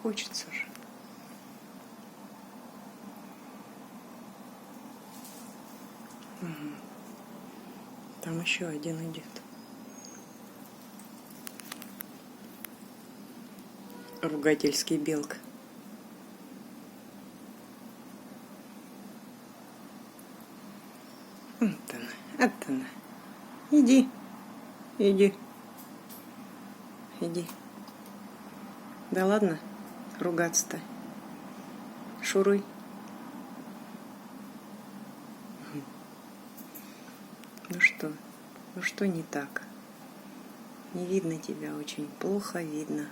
хочется же. Угу. Там еще один идет. Ругательский белка. Вот она, вот она. Иди, иди, иди. Да ладно ругаться-то. Шуруй. Ну что не так? Не видно тебя очень, плохо видно.